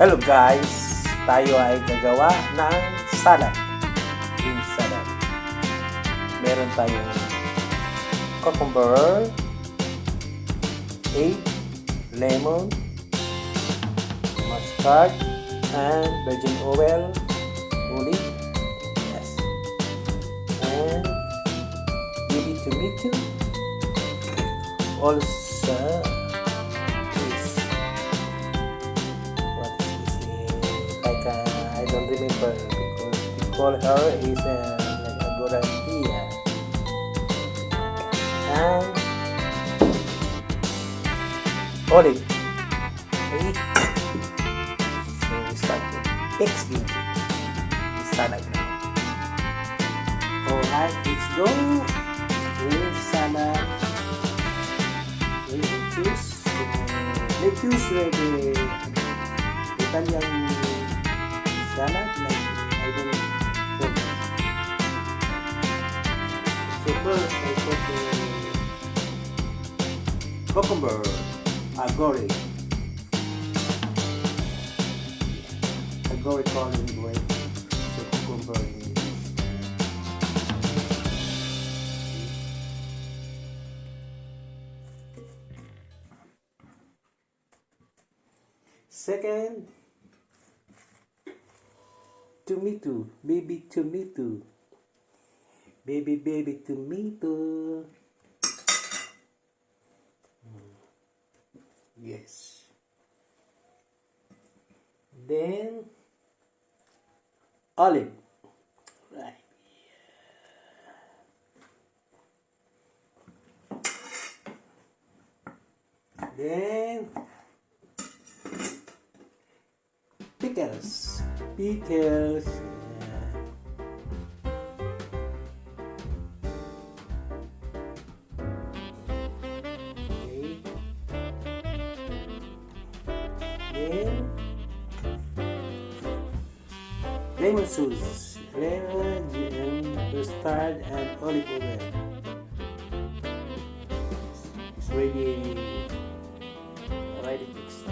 Hello guys! Tayo ay gagawa ng salad. Green salad. Meron tayong cucumber, egg, lemon, mustard, and virgin oil, olive, yes, and baby tomato. Also, I don't remember because we call her is like a Gorantia. And olive. Okay. So we start with mixing the salad now. Alright, let's go. Green salad. Lettuce. Lettuce with the Italian salad, like I don't know. So first I put the cucumber, agori called in the way. So cucumber is second. Tomato, baby tomato, baby tomato. Yes. Then olive, right? Then pickles. Okay. Then lemon sauce, lemon, mustard, and olive oil. It's ready mixed.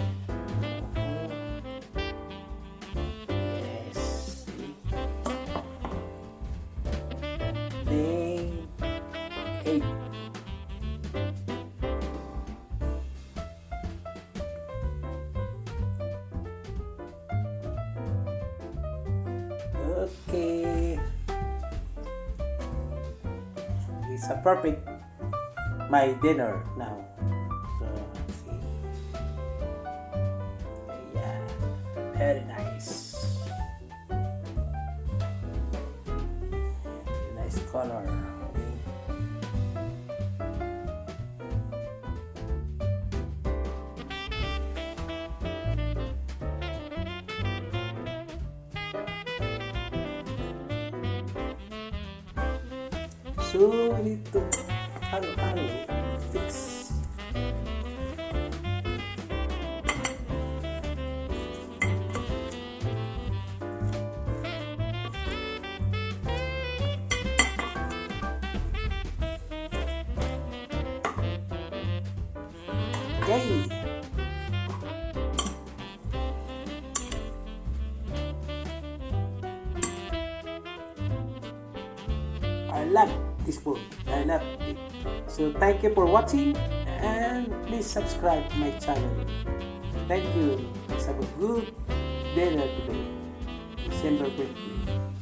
Egg. Okay, it's a perfect my dinner now. So see, yeah, very nice. Nice color. So we need to halo fix. Okay. I love this book. I love it. So thank you for watching and please subscribe to my channel. Thank you. Let's have a good dinner today. December 20th.